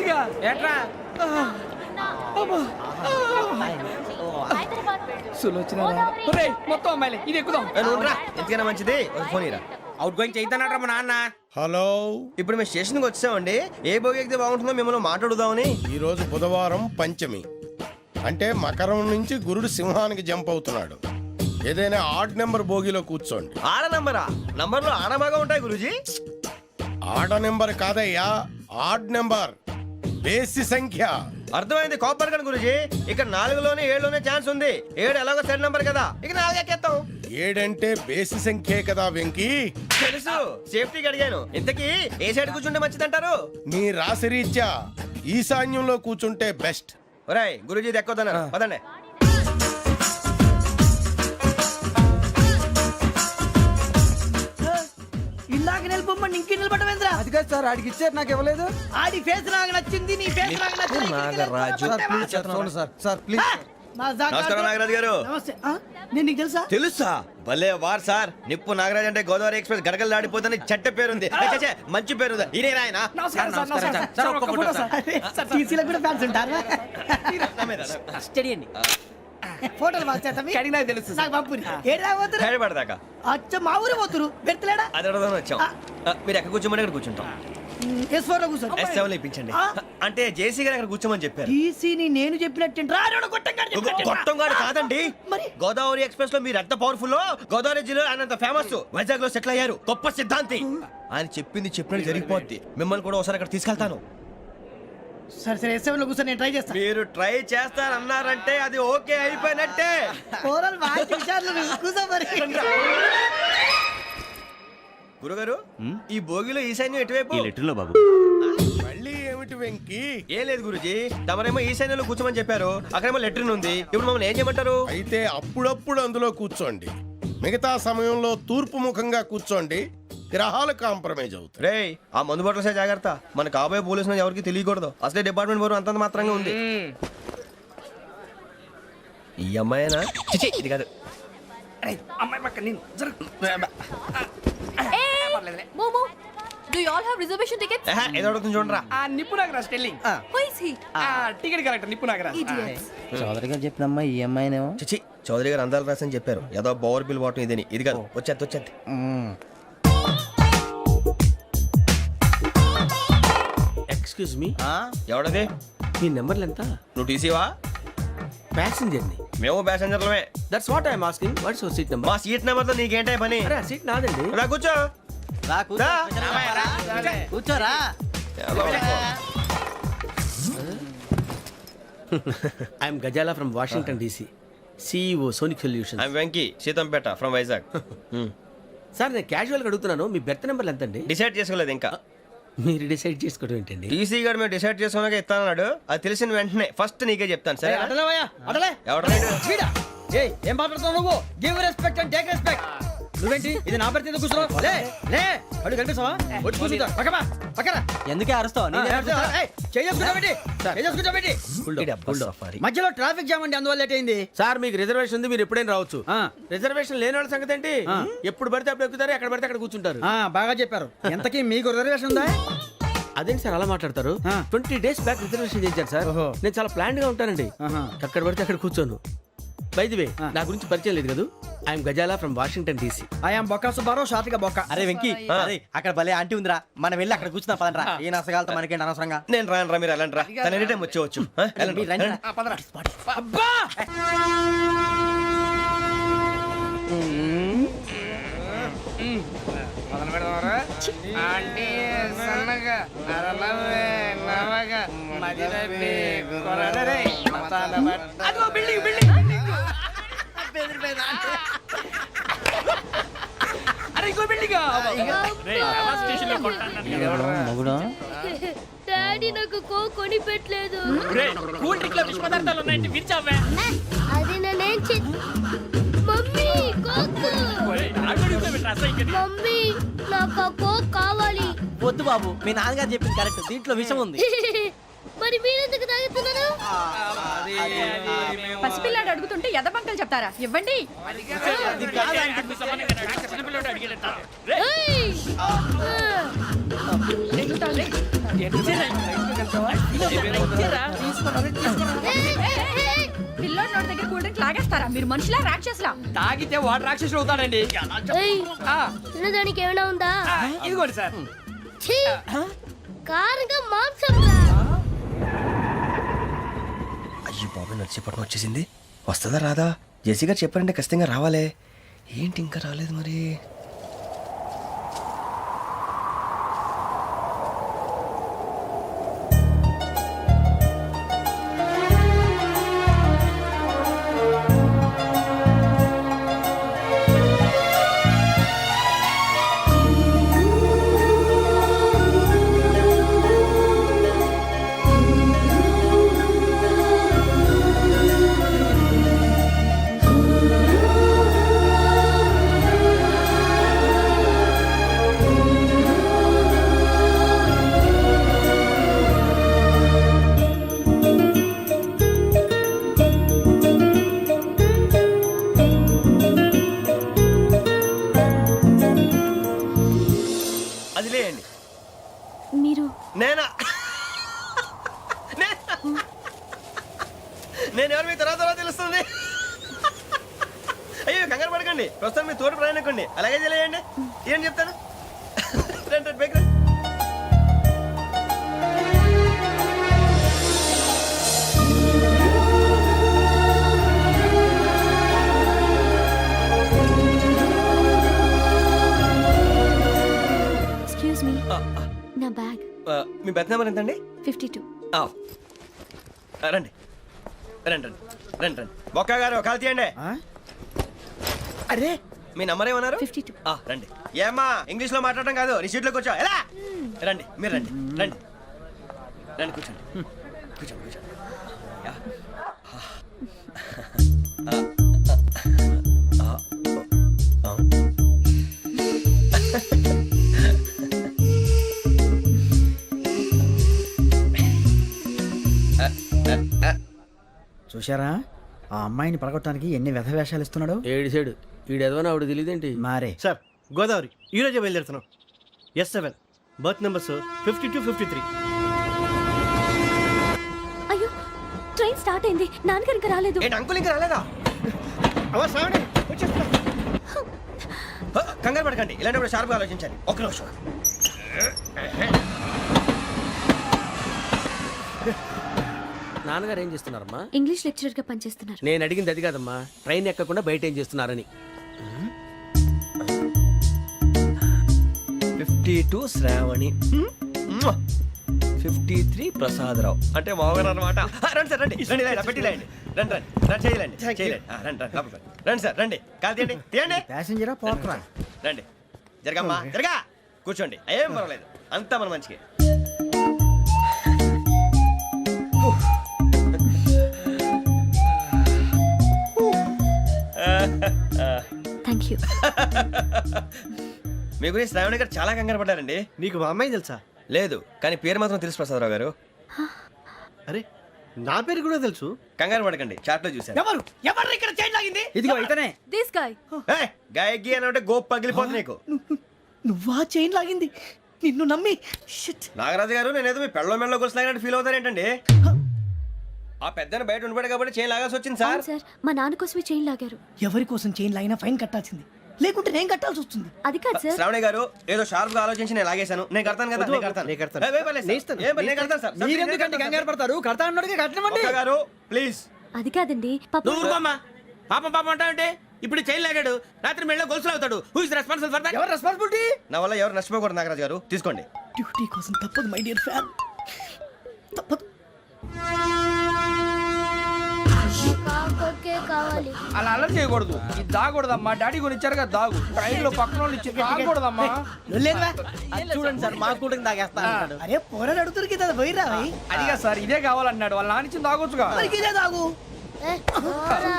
పిచ్చిగా ఏట్రా సులోచన మొత్తం అమ్మాయిలే ఇది ఎక్కుదాం. ఎందుకైనా మంచిది ఒక ఫోన్ ఇరా. అవుట్ గోయింగ్ చేద్దానట్రా మా నాన్న. హలో, ఇప్పుడు మేము స్టేషన్కి వచ్చామండి. ఏ బోగి ఎక్కితే బాగుంటుందో మిమ్మల్ని మాట్లాడుదామని. ఈరోజు బుధవారం పంచమి, అంటే మకరం నుంచి గురుడు సింహానికి జంప్ అవుతున్నాడు. ఏదైనా ఆడ్ నెంబర్ బోగిలో కూర్చోండి. ఆడ నంబరా? నంబర్లో ఆడ బాగా ఉంటాయి గురూజీ. ఆడ నెంబర్ కాదయ్యా, ఆడ్ నెంబర్, బేసి సంఖ్య. అర్థమైంది కాపర్ కానీ గురూజీ. ఇక్కడ 4లోనే 7లోనే ఛాన్స్ ఉంది. 7 ఎలాగో సెడ్ నంబర్ కదా, ఇక 4 ఎక్కేస్తాం. 7 అంటే బేసి సంఖ్యే కదా వెంకీ. తెలుసు, సేఫ్టీకి అడిగాను. ఇంతకీ ఏ సైడ్ కూర్చుంటే మంచిదంటారు? నీ రాశి రీత్యా ఈశాన్యంలో కూర్చుంటే బెస్ట్. ఒరేయ్ గురూజీ దెక్కొద్దన్నారు పదండి. ఇలాగ నిలబొమ్మని ఇంకే నిలబడమేంద్రా? అది కాదు సార్, ఆడికి ఇచ్చారు నాకు ఇవ్వలేదు. ఆడి ఫేస్ నాకు నచ్చింది, నీ ఫేస్ నాకు నచ్చింది. నాగరాజు. Sir please. నమస్కారం నాగరాజు గారు. నమస్తే. నేను నీకు తెలుసా? తెలుసా? భలే వార్ సార్. నిప్పు నాగరాజ్ అంటే గోదావరి ఎక్స్ప్రెస్ గడగలు దాడిపోతుంది చెట్ట పేరుంది. మంచి పేరు. ఇదే ఆయన. టీసీలో కూడా ఫ్యాన్స్ ఉంటారా? స్టడీ అండి. ఫోటోలు కడిగినా తెలుసు నాకు పంపుని. ఏడా పోతురు? హైదరాబాద్ అచ్చ మా ఊరు పోతురు. పెడతలేడా? అది అడగదామని వచ్చాం. మీరు ఎక్కడ కూర్చోమని అక్కడ కూర్చుంటాం. S4 లో కూర్చో. S7 ఇప్పించండి. అంటే జేసీ గారు అక్కడ కూర్చోమని చెప్పారు. టీసీని నేను చెప్పినట్టు గొట్టంగాడు కాదండి. మరి గోదావరి ఎక్స్ప్రెస్ లో మీరు ఎంత పవర్ఫుల్. గోదావరి జిల్లా ఆయన ఫేమస్. వైజాగ్ లో సెటిల్ అయ్యారు. గొప్ప సిద్ధాంతి. ఆయన చెప్పింది చెప్పినట్టు జరిగిపోద్ది. మిమ్మల్ని కూడా ఒకసారి అక్కడ తీసుకెళ్తాను. సరే సరే S7 లో కూర్చొని నేను ట్రై చేస్తాను. మీరు ట్రై చేస్తారన్నారంటే అది ఓకే అయిపోయినట్టే. ఓవరాల్ బాగా చూశారు. కూర్చో మరి. గురుగారు, ఈ భోగిలో ఈశాన్యం ఎటువైపు? లెటర్లో బాబు. మళ్ళీ ఏమిటి వెంకీ? ఏం లేదు గురుజీ, తమరేమో ఈశాన్యంలో కూర్చోమని చెప్పారు. అక్కడేమో లెటర్ ఉంది. ఇప్పుడు మమ్మల్ని ఏం చేయమంటారు? అయితే అప్పుడప్పుడు అందులో కూర్చోండి. మిగతా సమయంలో తూర్పు ముఖంగా కూర్చోండి. గ్రహాలు కాంప్రమైజ్ అవుతాయి. రే, ఆ మందు బట్టలసే జాగ్రత్త. మన కాబోయే పోలీసులు ఎవరికి తెలియకూడదు. అసలే డిపార్ట్మెంట్ బోరు అంతంత మాత్రంగా ఉంది. ఈ అమ్మాయినా? చిచి, ఇది కాదు. అమ్మాయి పక్క నేను Momo, do you all have reservation tickets? ఏదో అడుగుతుంది చూడరా. ఆ నిప్పు Nagaraj telling. Who is he? Ticket correct నిప్పు నాగరాజ్. Idiots. చౌదరి గారు చెప్పినమ్మా ఈ అమ్మాయినేమో. చిచి, చౌదరి గారు అందాలు రాసని చెప్పారు. ఏదో బోర్ బిల్ వాటం ఇదని. ఇది కాదు. వచ్చేది. Excuse me, ఎవడది? మీ నెంబర్లు ఎంత? నువ్వు టీసీవా? ప్యాసింజర్ ని. మేము ప్యాసెంజర్లమే. That's what I'm asking. What's your seat number? మా సీట్ నెంబర్ తో నీకేంటే పని? అరే ఆ సీట్ నాదండి. రా కూర్చో. రా. కూర్చోరా. I'm Gazala from Washington DC, CEO Sonic Solutions. I'm Venky, Seethampeta from Vizag. Sir నేను క్యాజువల్గా అడుగుతున్నాను, మీ బెర్త్ నెంబర్లు ఎంత అండి? డిసైడ్ చేసుకోలేదు ఇంకా. మీరు డిసైడ్ చేసుకోవడం ఏంటండి? టీసీ గారు మేము డిసైడ్ చేసుకున్నాక ఇస్తానన్నాడు. అది తెలిసిన వెంటనే ఫస్ట్ నీకే చెప్తాను. సరే? ఏం మాట్లాడుతున్నావు నువ్వు? Give respect and take respect. నువ్వేంటి ఇది నా పరిస్థితి కూర్చున్నావు? లే లే, అడుగు కనిపిస్తావా? వచ్చి కూర్చుంటా. పక్కన ఎందుకే అరుస్తావు? మధ్యలో ట్రాఫిక్ జామ్ అండి, అందువల్ల లేట్ అయింది. సార్ మీకు రిజర్వేషన్ ఉంది, మీరు ఎప్పుడైనా రావచ్చు. రిజర్వేషన్ లేని వాళ్ళ సంగతి ఏంటి? ఎప్పుడు పడితే అప్పుడు ఎక్కుతారు, ఎక్కడ పడితే అక్కడ కూర్చుంటారు. బాగా చెప్పారు. ఎంతకీ మీకు రిజర్వేషన్ ఉందా? అదేంటి సార్ అలా మాట్లాడతారు? 20 days బ్యాక్ రిజర్వేషన్ చేశారు సార్. నేను చాలా ప్లాన్డ్ గా ఉంటానండి. అక్కడ పడితే అక్కడ కూర్చోను. బై ది వే, నా గురించి పరిచయం లేదు కదా. I'm Gazala from Washington DC. I'm Bokka Subbarao, షాతిక బొక్క. అరే వెంకీ, అక్కడ భలే ఆంటీ ఉందిరా, మనం వెళ్ళి అక్కడ కూర్చున్నా పదండ్రా. ఏ నసగాలతో మనకేంటి అనవసరంగా. నేను రాను రా, మీరు వెళ్ళండి రా. తన ఎనీ టైం వచ్చేవచ్చు. అబ్బా మొదలు పెడదామరా? ఆంటీ సన్నగా నరనవ్వే నవగా మదిరపి కొరడరే మతాల బట్ట. అదిగో బిల్డింగ్ బిల్డింగ్. అరే ఇంకో బిల్డింగ్. డాడీ నాకు కోక్ కొని పెట్టలేదు. కూల్ డ్రింక్ లో విష పదార్థాలు ఉన్నాయంటే విరిచావే. అది నేనేం మమ్మీ కోక్. మమ్మీ నాకు కోక్ కావాలి. వద్దు బాబు, మీ నాన్నగారు చెప్పింది కరెక్ట్. దీంట్లో విషయం ఉంది. మరి మీరెందుకు తాగుతున్నారు? పసిపిల్లాడు అడుగుతుంటే ఎదబంకలు చెప్తారా? ఇవ్వండి. పిల్లోడి నోటి దగ్గర కూల్ డ్రింక్ లాగేస్తారా మీరు మనుషులా రాక్షసులా? తాగితే వాడు రాక్షసుడు అవుతాడండి. ఆ, తినడానికి ఏమైనా ఉందా? ఆ, ఇదిగోండి సార్. ఛీ! కారంగా మాంసం రా. అయ్యి బాబు నడిచేపట్నం వచ్చేసింది. వస్తుందా రాదా? జెసి గారు చెప్పారంటే ఖచ్చితంగా రావాలే. ఏంటి ఇంకా రాలేదు మరి? అది లేయండి. మీరు నేనా? నేను ఎవరు మీ తర్వాత తెలుస్తుంది. అయ్యో కంగారు పడకండి, ప్రస్తుతం మీ తోటి ప్రయాణకండి. అలాగే తెలియండి. ఏం చెప్తాను. రండి రండి, బైక్ రండి. ఎక్స్క్యూజ్ మీ, నా బ్యాగ్. మీ బెత్ నెంబర్ ఎంతండి? 52. రండి రండి రండి రండి రండి. బొక్క గారు కాల్ తీయండి. అరే మీ నంబర్ ఏమన్నారు? 52. రండి. ఏమ్మా ఇంగ్లీష్ లో మాట్లాడడం కాదు, నీ సీట్లో కూర్చో. ఎలా రండి, మీరు రండి రండి రండి, కూర్చోండి కూర్చోండి కూర్చోండి. యా. చూశారా ఆ అమ్మాయిని పడగొట్టడానికి ఎన్ని వ్యధ వేషాలు ఇస్తున్నాడు. ఏడు సైడు ఈడు ఎదవని ఆవిడ తెలియదేంటి? మారే సార్ గోదావరి ఈరోజే బయలుదేరుతున్నాం. S7 berth numbers 52, 53. అయ్యో, ట్రైన్ స్టార్ట్ అయింది. నాన్నగారు ఇంకా రాలేదు. ఏంటి అంకుల్ ఇంకా రాలేదా? కంగారు పడకండి, ఇలాంటప్పుడు షార్ప్గా ఆలోచించాలి. ఒక్క నిమిషం. నాన్నగారు ఏం చేస్తున్నారమ్మా? ఇంగ్లీష్ లెక్చరర్ గా పనిచేస్తున్నారు. నేను అడిగింది అది కాదమ్మా, ట్రైన్ ఎక్కకుండా బయట ఏం చేస్తున్నారని. 52 శ్రావణి, 53 ప్రసాదరావు అంటే మామగారు అనమాట. రండి సార్ రండి రండి, ఇలా పెట్టి లేండి. రండి రండి రండి, చేయలేండి చేయలేండి. రండి రండి లోపలికి రండి. రండి సార్ రండి, కాదు తీయండి తీయండి. ప్యాసింజరా పోట్రా. రండి జరగమ్మా జరగా, కూర్చోండి. ఏం పర్వాలేదు, అంతా మన మంచికి. Thank you. మీ గురించి శ్రావణి గారు చాలా కంగారు పడ్డారండి. నీకు మా అమ్మాయి తెలుసా? లేదు, కానీ పేరు మాత్రం తెలుసు ప్రసాదరావు గారు. అరే నా పేరు కూడా తెలుసు. కంగారు పడకండి, చాట్ లో చూసాను. ఎవరు ఎవరు ఇక్కడ చైన్ లాగింది? ఇదిగో ఇతనే. This guy. గాయకి అని అంటే గోప్ పగిలిపోతుంది నీకు. నువ్వా చైన్ లాగింది? నిన్ను నమ్మి షిట్. నాగరాజు గారు, నేనేదో మీ పెళ్ళ మెళ్ళలో గురిసిలాగినట్టు ఫీల్ అవుతారేంటండి? ఆ పెద్దని బయట ఉండిపోయాడు కాబట్టి చైన్ లాగాల్సి వచ్చింది సార్. అవును సార్, మా నాన్న కోసమే చైన్ లాగారు. ఎవరి కోసం చైన్ లాగినా ఫైన్ కట్టాల్సింది, లేకుంటే నేను కట్టాల్సి వస్తుంది. అది కాదు సార్. శ్రావణి గారు ఏదో షార్ప్ గా ఆలోచించి నేను లాగేశాను. నేను కడతాను కదా, నేను కడతాను. నేను కడతాను. ఏ, ఏ పర్లేదు సార్. నేను ఇస్తాను. ఏ పర్లేదు, నేను కడతాను సార్. మీరెందుకంటే కంగారు పడతారు? కడతా అన్నాడుగా కట్టమండి. ఒక్క గారు ప్లీజ్. అది కాదండి, పాప. నువ్వు ఊరుకోమ్మా. పాపం పాపం అంటావంటే ఇప్పుడు చైన్ లాగాడు, రాత్రి మెళ్ళ గొలుసులు అవుతాడు. Who is responsible for that? ఎవరు రెస్పాన్సిబిలిటీ? నా వల్ల ఎవరు నష్టపోకూడదు నాగరాజు గారు, తీసుకోండి. డ్యూటీ కోసం తప్పదు మై డియర్ ఫ్యాన్, తప్పదు. కాకొక్కే కావాలి. అలా అల్లరి చేయకూడదు. ఇది దాగకూడదమ్మా. డాడీ కొని ఇచ్చారు కదా, దాగు. ట్రైన్ లో పక్కన వాళ్ళు ఇచ్చి దాగకూడదమ్మా. చూడండి సార్, మా కూడా తాగేస్తా అన్నాడు. అరే పోరాడు అడుగుతారు కదా, పోయిరా. అడిగా సార్, ఇదే కావాలన్నాడు. వాళ్ళ నానిచ్చింది తాగొచ్చుగా. ఇదే తాగు. ఏ, పోరా.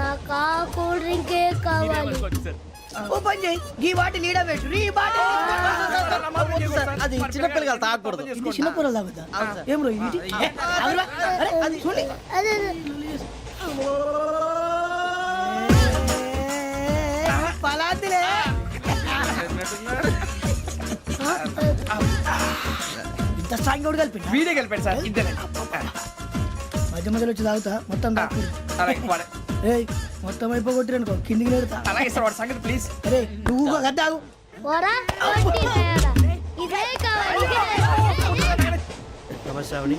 నాకు ఆ కూల్ డ్రింకే కావాలి. ఓ పని చేయి, ఈ బాటిల్ ఈడ పెట్టు. ఈ బాటిల్ అది చిన్నపిల్లలు తాగకూడదు. ఇది చిన్న పొరలు తాగుతా. ఏం రో ఇది? అరే అది చూడండి. అదే పలాతిలే. ఇంత స్ట్రాంగ్ కూడా కలిపి వీడే కలిపాడు సార్ ఇంతేనే మధ్య మధ్యలో వచ్చి తాగుతా మొత్తం అలాగే ఏయ్ మొత్తం అయిపోగొట్టిరనుకో కిందికి నేడుతా అలాగే సార్ వాడి సంగతి ప్లీజ్ అరే నువ్వు కదా తాగు పోరా కొట్టి తేడా. ఇదే కావాలి ఇదే. నమస్తే శ్రావణి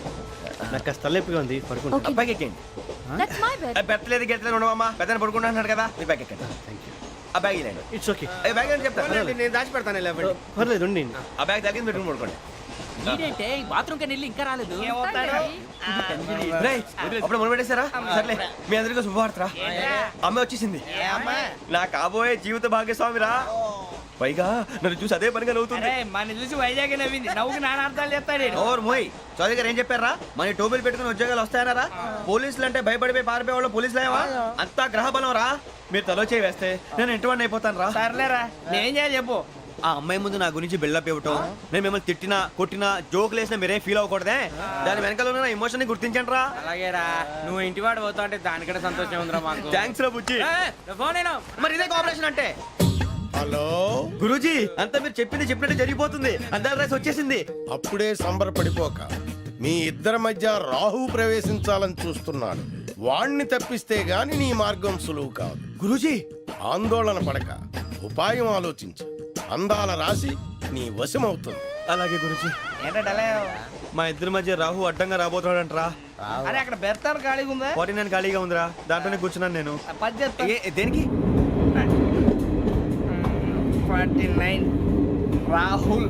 నాకు కాస్త తలెప్పిగా ఉంది పడుకుంటా అబ్బాయికి ఎక్కండి. That's my bed. పెట్టలేదు గెట్టలేదు ఉండవమ్మా పెద్దని పడుకుంటున్నాడు కదా మీ బ్యాగ్ ఎక్కండి. ఆ బ్యాగ్ ఇలాండి ఇట్స్ ఓకే బ్యాగ్ అని చెప్తాను నేను దాచి పెడతాను పర్లేదు ఉండి ఆ బ్యాగ్ తగ్గింది పెట్టుకుని పడుకోండి. బాత్రూమ్ కెళ్ళి ఇంకా రాలేదు రేయ్, అప్పుడు మొదలు పెట్టేశారా? సర్లే మీ అందరికీ శుభవార్తరా, అమ్మ వచ్చేసింది. నా కాబోయే జీవిత భాగ్యస్వామిరా. పైగా నన్ను చూసి అదే పనిగా నవ్వుతుంది. మన చూసి వైజాగ్ నవ్వింది నవ్వుకి నాన్న అర్థాలు చెప్తాడు ఓర్ మోయ్ చౌదరి గారు ఏం చెప్పారా? మన టోబీలు పెట్టుకుని ఉద్యోగాలు వస్తాయనరా? పోలీసులు అంటే భయపడిపోయి పారిపోయే వాళ్ళు పోలీసులు ఏవా? అంతా గ్రహ బలం రా. మీరు తలో చేయి వేస్తే నేను ఇంటివాడిని అయిపోతాను రా. సర్లేరా నేనేం చేయాలి చెప్పు. ఆ అమ్మాయి ముందు నా గురించి బిల్డప్ ఇవ్వటం, నేను మిమ్మల్ని తిట్టినా కొట్టినా జోకులు వేసినా మీరేం ఫీల్ అవ్వకూడదే. దాని వెనకాల ఉన్న ఎమోషన్ ని గుర్తించండి రా. అలాగేరా నువ్వు ఇంటి వాడు పోతా అంటే దానికంటే సంతోషం ఉందిరా మాకు. థ్యాంక్స్ రా బుజ్జి. ఫోన్ మరి ఇదే కోఆపరేషన్ అంటే. హలో గురూజీ అంతా మీరు చెప్పింది చెప్పినట్టు జరిగిపోతుంది. అందాల రైస్ వచ్చేసింది. అప్పుడే సంబరపడిపోక మీ ఇద్దరి మధ్య రాహు ప్రవేశించాలని చూస్తున్నాడు. వాణ్ణి తప్పిస్తే గాని నీ మార్గం సులువు కాదు. గురూజీ ఆందోళన పడక ఉపాయం ఆలోచించు. అందాల రాశి నీ వశమవుతుంది. అలాగే గురూజీ. ఏంటంటే మా ఇద్దరి మధ్య రాహు అడ్డంగా రాబోతున్నాడంట్రా. అరే అక్కడ బెర్తాను ఖాళీగా ఉందా? 49 ఖాళీగా ఉందిరా, దాంట్లోనే కూర్చున్నాను నేను. పది చెప్తా. దేనికి? 49 రాహుల్.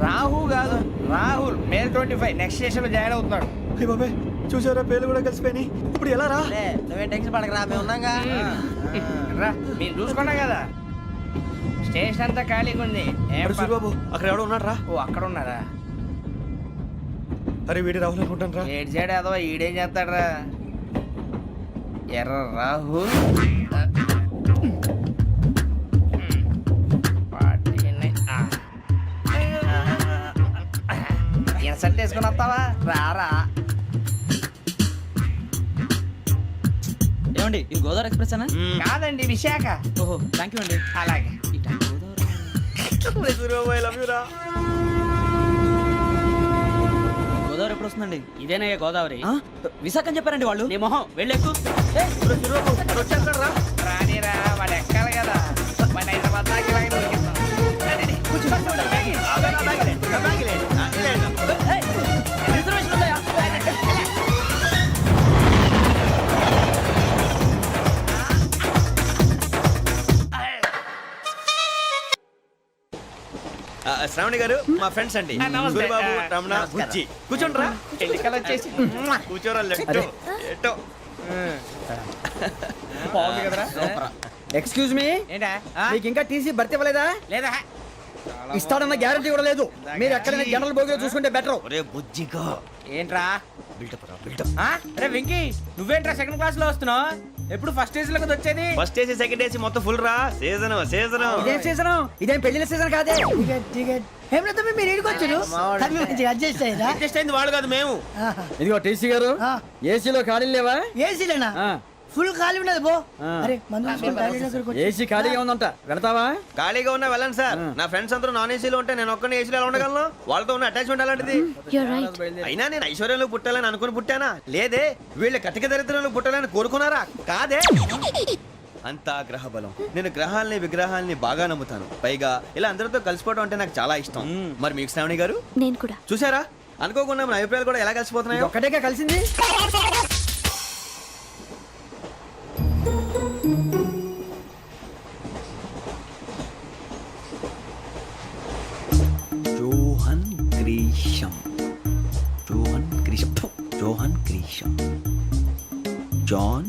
రాహు కాదు రాహుల్. మే 25 నెక్స్ట్ స్టేషన్ లో జాయిన్ అవుతున్నాడు. అయ్య బాబాయ్ చూసారా, పేర్లు కూడా కలిసిపోయినాయి. ఇప్పుడు ఎలా రా? నువ్వే టెన్షన్ పడకరా మేము ఉన్నాగా. రా మీరు చూసుకున్నా కదా స్టేషన్ అంతా ఖాళీగా ఉంది. అరే సూరిబాబు అక్కడ ఎవడో ఉన్నాడు రా. ఓ అక్కడ ఉన్నారా? అరే వీడి రాహుల్ అనుకుంటాను రా. ఏడు సైడ్ అదో ఈడేం చేస్తాడరా? ఎర్ర రాహుల్. సెట్ వేసుకుని వస్తావా? రారా. ఏమండి ఇది గోదావరి ఎక్స్ప్రెస్ అనా? కాదండి విశాఖ. ఓహో థ్యాంక్ యూ అండి. అలాగే సూరిబాబు ఐ లవ్ యు రా. గోదావరి ఎప్పుడు వస్తుందండి? ఇదేనయ్య గోదావరి. విశాఖ అని చెప్పారండి వాళ్ళు. నీ మొహం వెళ్ళెక్కు. రానిరా వాడు ఎక్కాలి కదా. మన హైదరాబాద్ దాకా ఇలాగే దొరికిస్తాం. రండి, కూర్చో. రిజర్వేషన్ ఉన్నాయా? శ్రావణి గారు మా ఫ్రెండ్స్ అండి. నమస్తే. సూరిబాబు, రమణ, బుజ్జి. కూర్చోండి రా. ఎన్నికలు వచ్చేసి కూర్చోరా. లెట్టో ఎట్టో. బాగుంది కదరా? ఎక్స్క్యూజ్ మీ, ఏంటా? మీకు ఇంకా టీసీ భర్తీ ఇవ్వలేదా? లేదా ఇస్తాడన్న గ్యారంటీ కూడా లేదు. మీరు ఎక్కడైనా జనరల్ బోగిలో చూసుకుంటే బెటర్. ఒరే బుజ్జిగా ఏంట్రా? బిల్డప్ రా బిల్డప్. అరే వెంకీ నువ్వేంట్రా సెకండ్ క్లాస్ లో వస్తున్నావు? ఎప్పుడు ఫస్ట్ ఏజ్ లో వచ్చేది? ఫస్ట్ ఏసీ సెకండ్ ఏసీ మొత్తం ఫుల్ రా. Season season. ఇదేం సీజన్? ఇదేం పెళ్లిన సీజన్ కాదే. అడ్జస్ట్ అయింది వాళ్ళు కాదు మేము. ఇదిగో టీసీ గారు, ఏసీలో ఖాళీలు లేవా? ఏసీలేనా? ఆ. ఫుల్ ఖాళీ ఉన్నది పో. అరే ఏసీ ఖాళీగా ఉందంట, వెళతావా? ఖాళీగా ఉన్నా వెళ్ళండి సార్. నా ఫ్రెండ్స్ అందరూ నాన్ ఏసీలో ఉంటే నేను ఒక్కనే ఏసీలో ఎలా ఉండగలను? వాళ్ళతో ఉన్న అటాచ్మెంట్ అలాంటిది. అయినా నేను ఐశ్వర్యంలో పుట్టాలని అనుకుని పుట్టానా? లేదే. వీళ్ళ కటిక దరిద్రంలో పుట్టాలని కోరుకున్నారా? కాదే. అంతా గ్రహ బలం. నేను గ్రహాలని విగ్రహాలని బాగా నమ్ముతాను. పైగా ఇలా అందరితో కలిసిపోవడం అంటే నాకు చాలా ఇష్టం. మరి మీకు శ్రావణి గారు? నేను కూడా. చూసారా, అనుకోకుండా మన అభిప్రాయాలు కూడా ఎలా కలిసిపోతున్నాయో. ఒక్కటేగా కలిసింది. Johan Grisham. Johan Grisham. Johan Grisham. John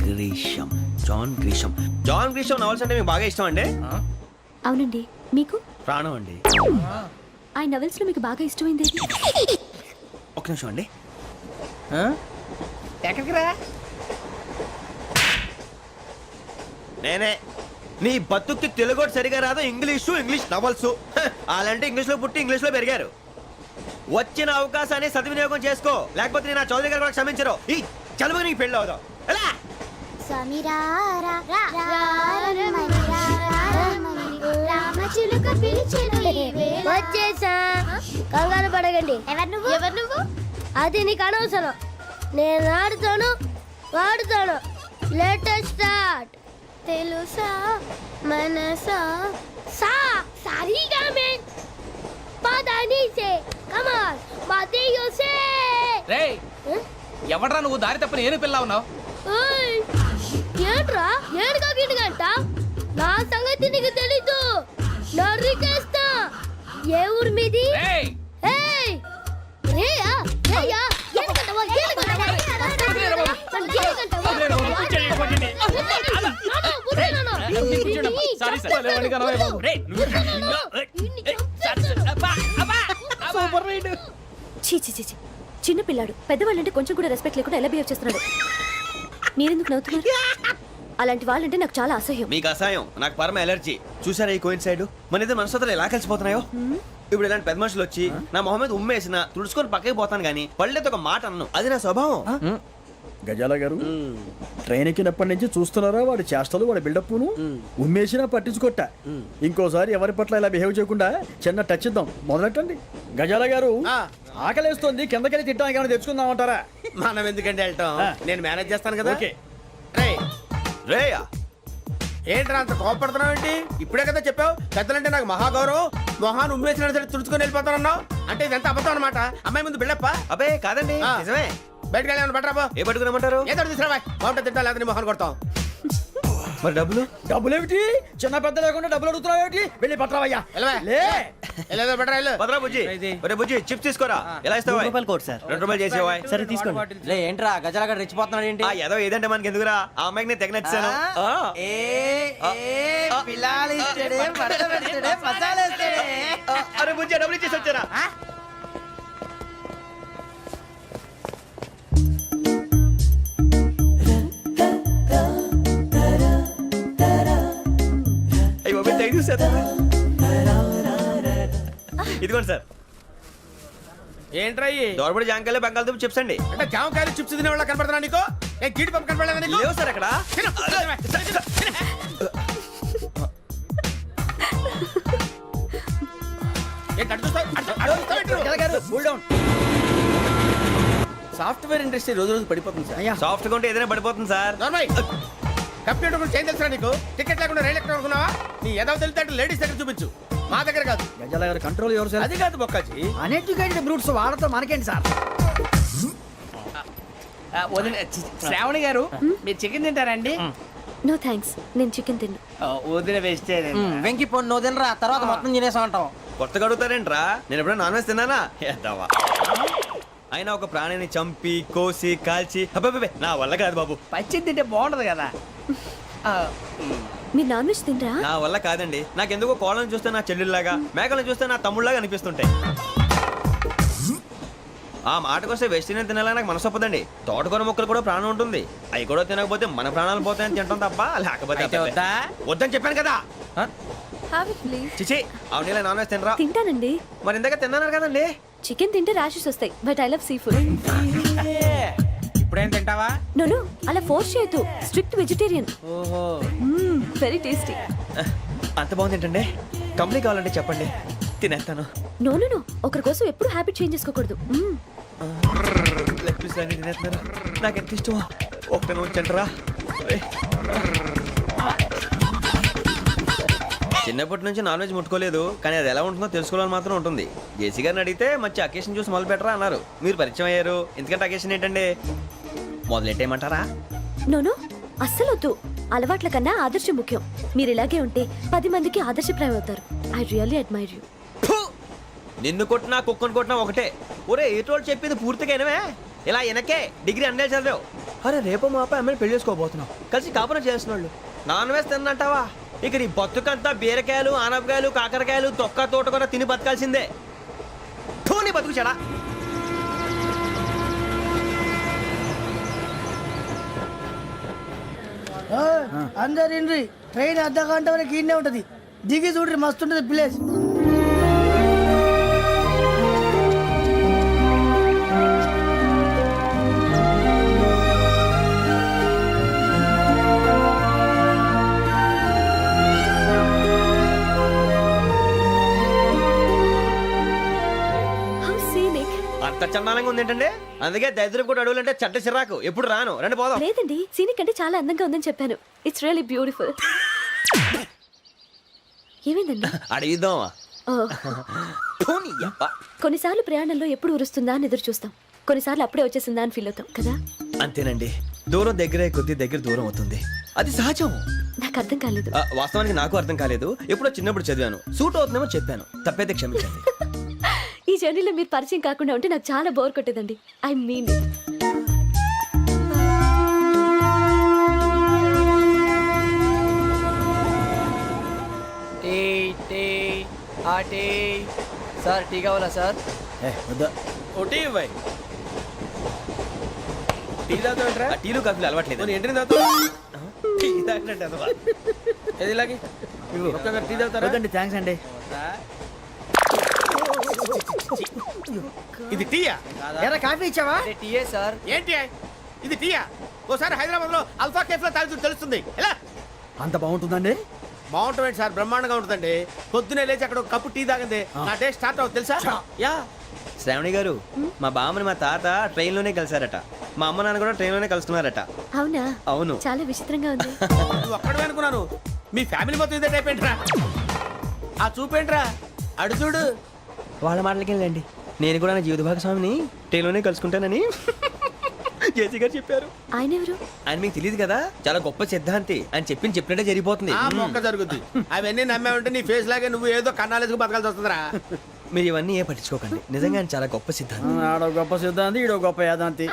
Grisham. John Grisham. John Grisham novels అంటే మీకు బాగా ఇష్టం అండి? అవునండి. మీకు? ప్రాణం అండి. ఆ నవెల్స్ లో మీకు బాగా ఇష్టమైంది? ఒక నిమిషం అండి. ఎక్కడికి రా? నేనే. నీ బతుక్కి తెలుగు సరిగా రాదు, ఇంగ్లీష్ నవల్స్. అలాంటి ఇంగ్లీష్ లో పుట్టి ఇంగ్లీష్ లో పెరిగారు. వచ్చిన అవకాశాన్ని సద్వినియోగం చేసుకో, లేకపోతే నేను ఆ చౌదరి గారు కూడా క్షమించరు. ఈ చదువు నీకు పెళ్ళి అవుదాం. ఎలా? వచ్చేసా కంగారు పడకండి. ఎవరు నువ్వు? అది నీకు అనవసరం. నేను ఆడుతాను, వాడుతాను. Latest start. తెలుసా మనసా సా సారీగా మే పదని సే కమాన్ బాతియో సే. రేయ్ ఎవడ్రా నువ్వు దారి తప్పని ఏను పిల్ల ఉన్నావు? ఓయ్ ఏంట్రా ఏడుగా గిడుగంట? నా సంగతి నీకు తెలీదు. నరికేస్తా. ఏ ఊరు మీది? రేయ్ ఏయ్ రేయా రేయా ఏడుగంటవా ఏడుగంటవా సారీ సార్ సూపర్ రైడ్. చీ చీ చీ చీ. చిన్న పిల్లాడు పెద్దవాళ్ళంటే కొంచెం కూడా రెస్పెక్ట్ లేకుండా ఎలా బిహేవ్ చేస్తున్నాడు. మీరెందుకు నవ్వుతున్నారు? అలాంటి వాళ్ళంటే నాకు చాలా అసహ్యం. మీకు అసహాయం, నాకు పరమ ఎలర్జీ. చూసారా ఈ కోయిన్ సైడ్ మన ఇద్దరు మనసుతో ఎలా కలిసిపోతున్నాయో. ఇప్పుడు ఇలాంటి పెద్ద మనుషులు వచ్చి నా మొహం మీద ఉమ్మేసిన తుడుచుకొని పక్కకి పోతాను కానీ పళ్ళేతో ఒక మాట అన్ను. అది నా స్వభావం. గజాల గారు ట్రైన్ ఎక్కినప్పటి నుంచి చూస్తున్నారా వాడి చేష్టలు, వాడి బిల్డప్ను. ఉమ్మేసినా పట్టించుకోట. ఇంకోసారి ఎవరి పట్ల ఇలా బిహేవ్ చేయకుండా చిన్న టచ్ ఇద్దాం. మొదలెట్టండి. గజాల గారు ఆకలేస్తోంది, కిందకెళ్ళి తిట్టడానికి ఏమైనా తెచ్చుకుందామంటారా? మనం ఎందుకంటే వెళ్తాం, నేను మేనేజ్ చేస్తాను కదా. ఓకే. రేయా ఏంట్రా అంత కోపడుతున్నావు ఏంటి? ఇప్పుడే కదా చెప్పావు పెద్దలంటే నాకు మహాగౌరవం, మొహాన్ని ఉమ్మేసిన సరే తుడుచుకొని వెళ్ళిపోతానన్నావు. అంటే ఇదంతా అబద్ధం అనమాట. అమ్మాయి ముందు బిల్డప్ప. అబ్బే కాదండి, నిజమే. బయటకు వెళ్ళాను బట్రాబో. ఏ పట్టుకురమ్మంటారు? ఏదో తీసుకురావా. బాగుంటుంది తింటా, లేదా మొహాన్ని కొడతాం. మరి డబ్బులు? డబ్బులేమిటి? చిన్న పెద్ద లేకుండా డబ్బులు అడుగుతున్నావు ఏమిటి? వెళ్ళి పట్టరావయ్యా. లే వెళ్ళేదో బట్రా వెళ్ళు. భద్రా బుజ్జి, ఒరే బుజ్జి చిప్స్ తీసుకోరా. ఎలా ఇస్తావా? Court sir. 2 రూపాయలు చేసేవా? సరే తీసుకోండి. లే ఏంట్రా గజాల రెచ్చిపోతున్నాడు ఏంటి? ఏదో ఏదంటే మనకి ఎందుకురా, ఆ అమ్మాయికి నేను తెగ నచ్చాను. అరే బుజ్జి డబ్బులు ఇచ్చేసి వచ్చారా? అయ్యో థ్యాంక్ యూ సార్. ఇదిగోండి సార్. ఏంట్రా దోరబడి జాంకాయలు బంగాళదుంప చిప్స్ అండి. అంటే జామకాయలు చిప్స్ తినే వాళ్ళ కనపడుతున్నా నీకు? ఏ గీడి పంపు కనపడలేదా నీకు? లేవు సార్ అక్కడ. సాఫ్ట్వేర్ ఇండస్ట్రీ రోజు రోజు పడిపోతుంది సార్. సాఫ్ట్ గా ఉంటే ఏదైనా పడిపోతుంది సార్. కంప్యూటర్ గురించి ఏం తెలుసా నీకు? టికెట్ లేకుండా రైలు ఎక్కడ అనుకున్నావా? నీ ఏదో తెలితే లేడీస్ దగ్గర చూపించు, మా దగ్గర కాదు. గజాల గారు కంట్రోల్ ఎవరు సార్? అది కాదు బొక్కాజీ. అన్ఎడ్యుకేటెడ్ బ్రూట్స్ వాడతాం మనకేంటి సార్? శ్రావణి గారు మీరు చికెన్ తింటారండి? నో థ్యాంక్స్, నేను చికెన్ తిన్ను. వదిన వెజిటేరియన్. వెంకి పొన్ను నువ్వు తినరా, తర్వాత మొత్తం తినేసా ఉంటాం. కొత్తగా అడుగుతారేంట్రా? నేను ఎప్పుడైనా నాన్ వెజ్ తిన్నానా? ఎద్దావా. అయినా ఒక ప్రాణిని చంపి కోసి కాల్చి అబ్బబ్బే నా వల్ల కాదు బాబు. పచ్చి తింటే బాగుంటది కదా. మీరు నాన్ వెజ్ తినరా? నా వల్ల కాదండి. నాకెందుకో కోళ్ళని చూస్తే నా చెల్లెల్లాగా, మేకలను చూస్తే నా తమ్ముళ్ళలాగా అనిపిస్తుంటాయి. ఆ మాటకొస్తే వెజిటేరియన్ తినాలని నాకు మనసు ఒప్పదండి. తోటకూర మొక్కలు కూడా ప్రాణం ఉంటుంది. అవి కూడా తినకపోతే మన ప్రాణాలు పోతాయని తింటాం తప్ప లేకపోతే వద్దని చెప్పాను కదా. Have it please. చిచి అవునీ నాన్ వెజ్ తినరా? తింటానండి. మరి ఇందాక తిన్నాను కదండి. చికెన్ తింటే ర్యాషెస్ వస్తాయి, but I love sea food. ఇప్పుడేం తింటావా? నో అలా ఫోర్స్ చేయొద్దు. Strict vegetarian. ఓహో వెరీ టేస్టీ. అంత బాగుంది ఏంటండి? కంప్లీట్ కావాలంటే చెప్పండి, తినేస్తాను. నో ఒకరి కోసం ఎప్పుడు హ్యాబిట్ చేంజ్ చేసుకోకూడదు. లెగ్ పీస్ అన్ని తినేస్తున్నారు. నాకు ఎంత ఇష్టమా. ఒకటే ఉంచండిరా. చిన్నప్పటి నుంచి నాన్ వెజ్ ముట్టుకోలేదు, కానీ అది ఎలా ఉంటుందో తెలుసుకోవాలని మాత్రం ఉంటుంది. జేసీ గారిని అడిగితే మంచి అకేషన్ చూసి మొదలు పెట్టరా అన్నారు. మీరు పరిచయం అయ్యారు, ఎందుకంటే అకేషన్ ఏంటండి? మొదలెట్టేయమంటారా? నో అస్సలు వద్దు. అలవాట్ల కన్నా ఆదర్శం ముఖ్యం. మీరు ఇలాగే ఉంటే 10 మందికి ఆదర్శప్రాయం అవుతారు. I really admire you. నిన్ను కొట్టినా కుక్కను కొట్టినా ఒకటే. ఒరే ఏటోళ్ళు చెప్పింది పూర్తిగా వినవే. ఇలా వెనకే డిగ్రీ అన్నే చదివావు. అరే రేపు మా అబ్బాయి అమ్మాయిని పెళ్లి చేసుకోబోతున్నావు, కలిసి కాపురం చేసిన వాళ్ళు నాన్ వెజ్ తిన్నంటావా? ఇక నీ బతుకంతా బీరకాయలు, ఆనపకాయలు, కాకరకాయలు, తొక్క తోట కూడా తిని బతకాల్సిందే. నీ బతుకు చెడా. అందరు ఇండ్రి, ట్రైన్ అర్ధ గంట వరకు ఇన్నే ఉంటది. దిగి చూడ్రి, మస్తు ఉంటది ప్లేస్. అంత చండాలంగా ఉంది ఏంటంటే అందుకే దరిద్రం కూడా అడవులంటే చెడ్డ చిరాకు ఎప్పుడు రాను రండి పోదాం లేదండి సీనిక్ అంటే చాలా అందంగా ఉందని చెప్పాను. It's really beautiful. ఏమైందండి? అడిగిద్దామా ఓ, కొన్నిసార్లు ప్రయాణంలో ఎప్పుడు ఉరుస్తుందా అని ఎదురు చూస్తాం, కొన్నిసార్లు అప్పుడే వచ్చేసిందా అని ఫీల్ అవుతాం కదా. అంతేనండి, దూరం దగ్గరే కొద్ది దగ్గర దూరం అవుతుంది, అది సహజం. నాకు అర్థం కాలేదు. వాస్తవానికి నాకు అర్థం కాలేదు, ఎప్పుడో చిన్నప్పుడు చదివాను, సూట్ అవుతుందేమో చెప్పాను, తప్పైతే క్షమించండి. ఈ జర్నీలో మీరు పరిచయం కాకుండా ఉంటే నాకు చాలా బోర్ కొట్టేదండి. I mean it. Sir tea కావాలా సార్? వద్దా. ఒకటి ఇవ్వాయి టీ తాగుతావేంట్రా? టీలు కాఫీలు అలవాట్లేదు. ఏంటి తాగుతావు? టీ తాగినట్టు అదవా. ఏది ఇలాగే ఒక్కొక్క టీ తాగుతారా? వద్దండి, థ్యాంక్స్ అండి. ఇది టీయా? ఎరా కాఫీ ఇచ్చావా? టీయే సార్. ఏంటి ఇది టీయా? ఓసారి హైదరాబాద్ లో అల్ఫా కేఫ్ లో తాగుతూ తెలుస్తుంది. ఎలా అంత బాగుంటుందండి? బాగుంటుంది సార్, బ్రహ్మాండంగా ఉంటుందండి. పొద్దునే లేచి అక్కడ ఒక కప్పు టీ తాగింది నా డే స్టార్ట్ అవుతుంది తెలుసా? యా. శ్రావణి గారు, మా బామ్మని మా తాత ట్రైన్ లోనే కలిసారట, మా అమ్మ నాన్న కూడా ట్రైన్ లోనే కలుసుకున్నారట. అవునా? అవును. చాలా విచిత్రంగా ఉంది. నువ్వు ఒక్కడే అనుకున్నాను, మీ ఫ్యామిలీ మొత్తం ఇదే టైప్ ఏంట్రా? ఆ చూపేంట్రా, అడు చూడు. వాళ్ళ మాటలకి వెళ్ళండి, నేను కూడా నా జీవిత భాగస్వామిని ట్రైన్ లోనే కలుసుకుంటానని జేసీ గారు చెప్పారు. ఆయన ఎవరు? ఆయన మీకు తెలియదు కదా, చాలా గొప్ప సిద్ధాంతి అని చెప్పినట్టే జరిగిపోతుంది. ఆ మొక్క జరుగుద్ది. అవన్నీ నమ్మే ఉంటే నీ ఫేస్ లాగే నువ్వు ఏదో కన్నాలేసుకు బతకాల్సి వస్తుందిరా. మీరు ఇవన్నీ ఏ పట్టించుకోకండి, నిజంగా ఆయన చాలా గొప్ప సిద్ధాంతి. ఆడో గొప్ప సిద్ధాంతి, ఈడో గొప్ప యాదాంతి.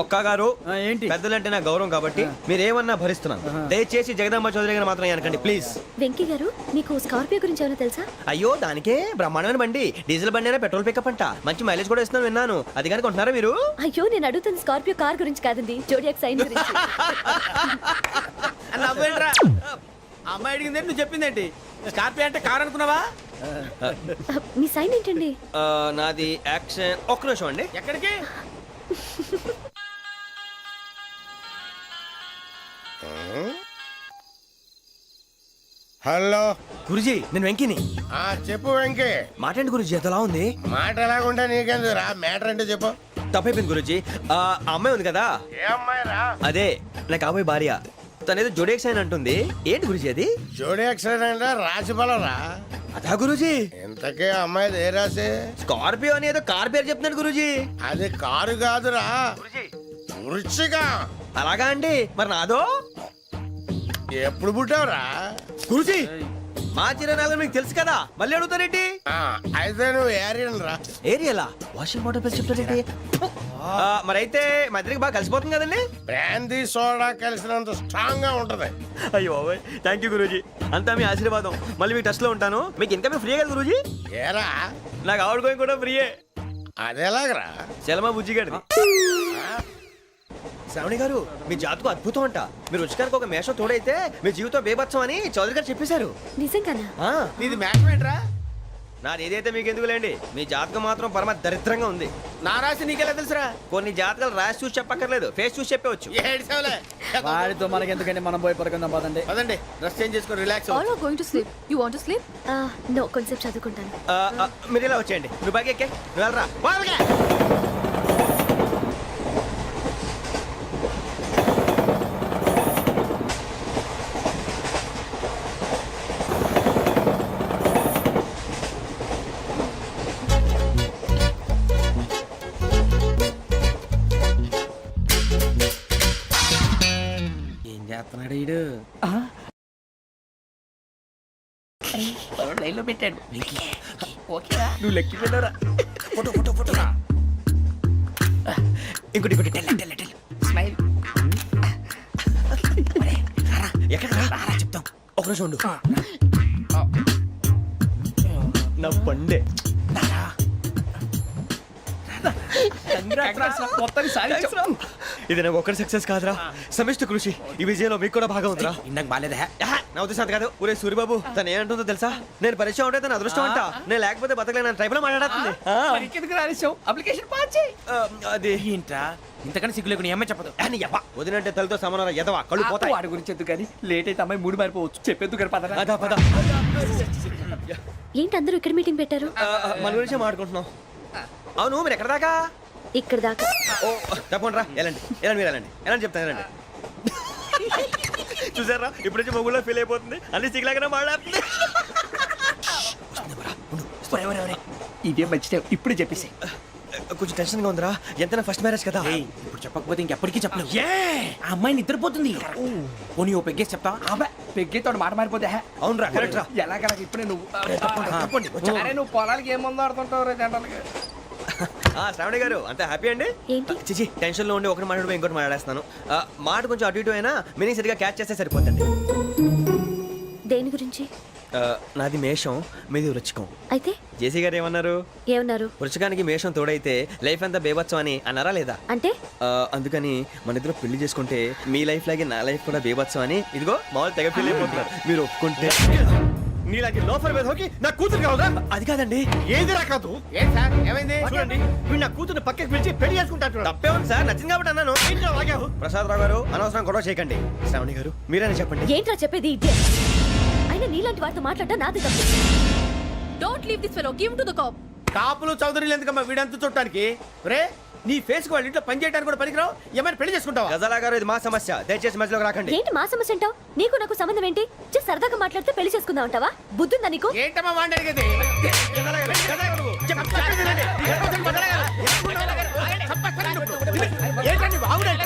ఒక్క గారు, ఏంటి? పెద్దలంటే నా గౌరవం కాబట్టి మీరేమన్నా భరిస్తున్నాను. దయచేసి జగదాంబ చౌదరి గారు మాత్రం అనకండి ప్లీజ్. వెంకీ గారు, మీకు స్కార్పియో గురించి ఏమైనా తెలుసా? అయ్యో, దానికే బ్రహ్మాండమైన బండి, డీజిల్ బండి అయినా పెట్రోల్ పికప్ అంట, మంచి మైలేజ్ కూడా ఇస్తున్నాను విన్నాను. అది కానీ కొంటున్నారా మీరు? అయ్యో, నేను అడుగుతున్న స్కార్పియో కార్ గురించి కాదండి, జోడియాక్ సైన్ గురించి. నవ్వేంట్రా? అమ్మాయి అడిగిందేంటి, నువ్వు చెప్పిందేంటి? స్కార్పియో అంటే కార్ అనుకున్నావా? మీ సైన్ ఏంటండి? నాది యాక్షన్. ఒక్క నిమిషం అండి. ఎక్కడికి? హలో గురుజీ, నేను వెంకిని. చెప్పు వెంకీ. మాట్లాడండి గురుజీ, ఎంతలా ఉంది? మాట ఎలాగుంటా నీకెందుకు రా, మ్యాటర్ అంటే చెప్పు. తప్పైపోయింది గురుజీ. ఆ అమ్మాయి ఉంది కదా, ఏ అమ్మాయి రా? అదే నా కాబోయే భార్య, తనేదో జోడేక్స్ అని అంటుంది. ఏంటి గురుజీ అది? జోడి యాక్సిడెంట్ రాసి బలరా? అదా గురుజీ. ఇంతకే అమ్మాయి ఏ రాసి? స్కార్పియో అని ఏదో కార్ పేరు చెప్తున్నాడు గురుజీ. అది కారు కాదురా, వృచ్చిక. అలాగా అండి, మరి నాదో? ఎప్పుడు పుట్టావురా? గురుజీ, మా చిరనాలు మీకు తెలుసు కదా, మళ్ళీ అడుగుతారేంటి? అయితే నువ్వు ఏరియన్ రా. ఏరియలా? వాషింగ్ వాటర్ పేరు చెప్తారేంటి? మరైతే మా ఇద్దరికి బాగా కలిసిపోతుంది కదండి. బ్రాందీ సోడా కలిసినంత స్ట్రాంగ్ గా ఉంటది. అయ్యో థ్యాంక్ యూ గురూజీ, అంతా మీ ఆశీర్వాదం. మళ్ళీ మీకు టచ్ లో ఉంటాను. మీకు ఇంకా ఫ్రీ కదా గురూజీ? ఏరా, నాకు ఆవిడ గోయింగ్ కూడా ఫ్రీయే. అదెలాగరా? చలమా బుజ్జి గారిది. శ్రావణి గారు, మీ జాతకు అద్భుతం అంట. మీరు రుచికారికి ఒక మేషం తోడైతే మీ జీవితం బేబత్సం అని చౌదరి గారు చెప్పేశారు. నిజంగానా? నీది మ్యాచ్ ఏంట్రా? నాది ఏదైతే మీకు ఎందుకులేండి, మీ జాతకం మాత్రం పరమ దరిద్రంగా ఉంది. నా రాసి నీకెలా తెలుసురా? కొన్ని జాతకాలు రాసి చూసి చెప్పక్కర్లేదు, ఫేస్ చూసి చెప్పవచ్చు. ఏడ్చావులే. వాడితో మనకి ఎందుకండి, మనం పోయి పడుకుందాం పదండి. పదండి, డ్రెస్ చేంజ్ చేసుకొని relax All are going to sleep. You want to sleep? No, కొంచెం చదువుకుంటాను. మీరు ఇలా వచ్చేయండి. నువ్వు బాగా ఎక్కే, నువ్వు వెళ్ళరా. వాళ్ళకే. ఏం చేస్తున్నాడు వీడు? లైన్లో పెట్టాడు. నువ్వు లెక్కి వెళ్ళరా. Photo photo photo. ఇంకోటి ఇంకోటి. Tell smile. ఎక్కడ రా చెప్తాం. ఒక నిమిషం ఉండు. నా పండే. ఇది నాకు ఒక్కరి సక్సెస్ కాదురా, సమిష్టి కృషి. ఈ విజయంలో మీకు కూడా భాగం ఉందిరా. ఇందాక బాలేదా? నా ఉద్దేశం అంత కాదు. ఊరే సూరిబాబు, తను ఏమంటుందో తెలుసా? నేను పరిచయం ఉంటే తన అదృష్టం అంట, నేను లేకపోతే బతకలేను ట్రైబ్ లో మాట్లాడుతుంది. ఎందుకు రాలేసావు? అప్లికేషన్ పాస్ చేయి. అది ఏంట్రా ఇంతకన్నా సిగ్గు లేకుండా ఏమై చెప్పదు. వదినంటే తలతో సమానం ఎదవా, కళ్ళు పోతాయి. వాడి గురించి ఎందుకు కానీ, లేట్ అయితే అమ్మాయి మూడు మారిపోవచ్చు. చెప్పేందుకు గారు పదరా. అదా పద. ఏంటి అందరూ ఇక్కడ మీటింగ్ పెట్టారు? మన గురించే మాట్లాడుకుంటున్నాం. అవును మీరు ఎక్కడ దాకా ఇక్కడ దాకా. ఓ తప్పకుండా రా వెళ్ళండి వెళ్ళండి మీరు వెళ్ళండి వెళ్ళండి చెప్తాను వెళ్ళండి చూసారా ఇప్పుడు నుంచి మొగుల్లో ఫీల్ అయిపోతుంది అన్ని సిగ్లాగానే మాట్లాడుతుంది ఇదే మంచి ఇప్పుడు చెప్పేసి కొంచెం టెన్షన్ గా ఉందిరా ఎంతైనా ఫస్ట్ మ్యారేజ్ కదా ఇప్పుడు చెప్పకపోతే ఇంకెప్పటికీ చెప్పలేదు ఆ అమ్మాయి నిద్రపోతుంది పోనీ ఓ పెగ్గేసి చెప్తా పెగ్గేతో మాట మారిపోతే అవునరా కరెక్ట్ రా ఎలాగలా ఇప్పుడే నువ్వు అరే నువ్వు పొలాలకి ఏం ముందు ఆడుతుంటావు రే జనరల్గా. శ్రావణి గారు అంతే హ్యాపీ అండి ఏంటి? చిచి టెన్షన్ లో ఉండి ఒకటి మాట్లాడిపోయి ఇంకోటి మాట్లాడేస్తాను మాట కొంచెం అటు ఇటు అయినా మీనింగ్ సరిగా క్యాచ్ చేస్తే సరిపోతుంది దేని గురించి? నాది మేషం మీది వృచ్చికం అయితే జేసీ గారు ఏమన్నారు ఏమన్నారు? వృచ్చికానికి మేషం తోడైతే లైఫ్ అంతా బేబత్సం అని అన్నారా లేదా అంటే అందుకని మన ఇద్దరు పెళ్లి చేసుకుంటే మీ లైఫ్ లాగే నా లైఫ్ కూడా బేబత్సం అని ఇదిగో మామూలు తెగ ఫీల్ అయిపోతున్నారు మీరు ఒప్పుకుంటే నీలాంటి లోఫర్ మీద హోకి నా కూతురు కావదా అది కాదండి ఏది రాకాదు ఏం సార్ ఏమైంది చూడండి వీడు నా కూతురు పక్కకి పిలిచి పెళ్లి చేసుకుంటాడు తప్పే ఉంది సార్ నచ్చింది కాబట్టి అన్నాను ప్రసాద్ రావు గారు అనవసరం గొడవ చేయకండి శ్రావణి గారు మీరైనా చెప్పండి ఏంట్రా చెప్పేది? ఇదే అయినా నీలాంటి వారితో మాట్లాడటం నాది తప్పు. Don't leave this fellow. Give him to the cop. కాపులు చౌదరులు ఎందుకమ్మా వీడంతా చూడటానికి రే నీ ఫేస్ కు వాళ్ళ ఇంట్లో పని చేయడానికి కూడా పనికిరావు ఏమైనా పెళ్లి చేసుకుంటావా గజాలా గారు ఇది మా సమస్య దయచేసి మధ్యలోకి రాకండి ఏంటి మా సమస్య అంటావు? నీకు నాకు సంబంధం ఏంటి? జస్ట్ సరదాగా మాట్లాడితే పెళ్లి చేసుకుందాం అంటావా? బుద్ధుందా నీకు? ఏంటమ్మా వాడిని అడిగేది ఏంటండి బాగుండేట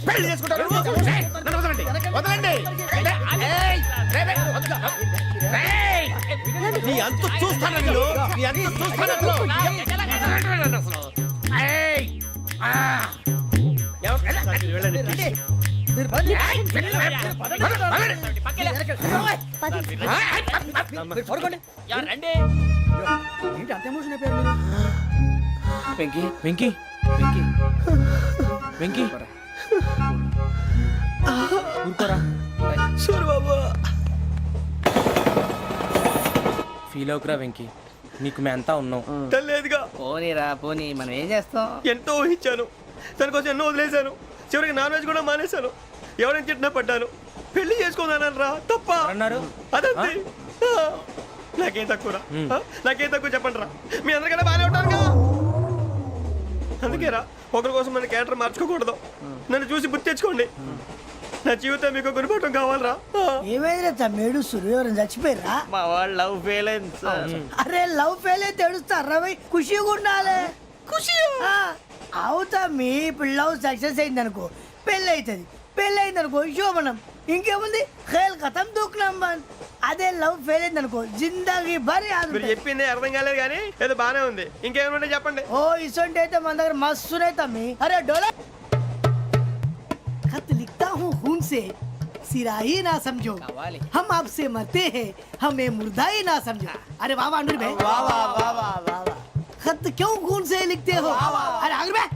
పెళ్లి చేసుకుంటారు వదలండి నీ అంత చూస్తాను నీ అంత చూస్తాను ఏంటి అంత ఎమోషన్ అయిపోయారు మీరు? వెంకీ వెంకీ వెంకీ వెంకీ ఊరుకోరా ఫీల్ అవుకురా వెంకీ నీకు మేమంతా ఉన్నాం తెలియదుగా పోనీరా పోనీ మనం ఏం చేస్తాం? ఎంతో ఊహించాను తన కోసం ఎన్నో వదిలేశాను చివరికి నాన్ వెజ్ కూడా మానేశాను ఎవరైనా తిట్టినా పడ్డాను పెళ్లి చేసుకున్నాను రా తప్ప అన్నారు అదంతే నాకేం తక్కువ నాకేం తక్కువ చెప్పండి రా మీ అందరికన్నా బాగానే ఉంటారుగా అందుకేరా ఒకరి కోసం మన క్యారెక్టర్ మార్చుకోకూడదు నన్ను చూసి గుర్తు తెచ్చుకోండి నా జీవితం మీకు గురిపటం కావాలరా ఏమైనా తమ్మేడు సూర్యవరం చచ్చిపోయిరా? మా వాళ్ళు లవ్ ఫెయిల్ అయింది సార్ అరే లవ్ ఫెయిల్ అయితే ఏడుస్తారా? ఖుషిగా ఉండాలి. ఖుషి అవుతా మీ ఇప్పుడు లవ్ సక్సెస్ అయింది అనుకో పెళ్ళి అవుతుంది. పెళ్ళి అయింది అనుకో శోభనం. ఇంకేముంది ఖేల్ కథం దూకునాం బంద్. అదే లవ్ ఫెయిల్ అయింది అనుకో జిందాగీ భారీ మీరు చెప్పింది అర్థం కాలేదు కానీ ఏదో బానే ఉంది ఇంకేమైనా చెప్పండి ఓ ఇసొంటి అయితే మన దగ్గర మస్తునే తమ్మి. అరే డోలా खत लिखता हूँ खून से सिरा ही ना समझो हम आपसे मरते हैं हमें मुर्दा ही ना समझो. अरे वाह वाह भाई वाह वाह वाह वाह वाह खत क्यों खून से लिखते हो? अरे आगे भाई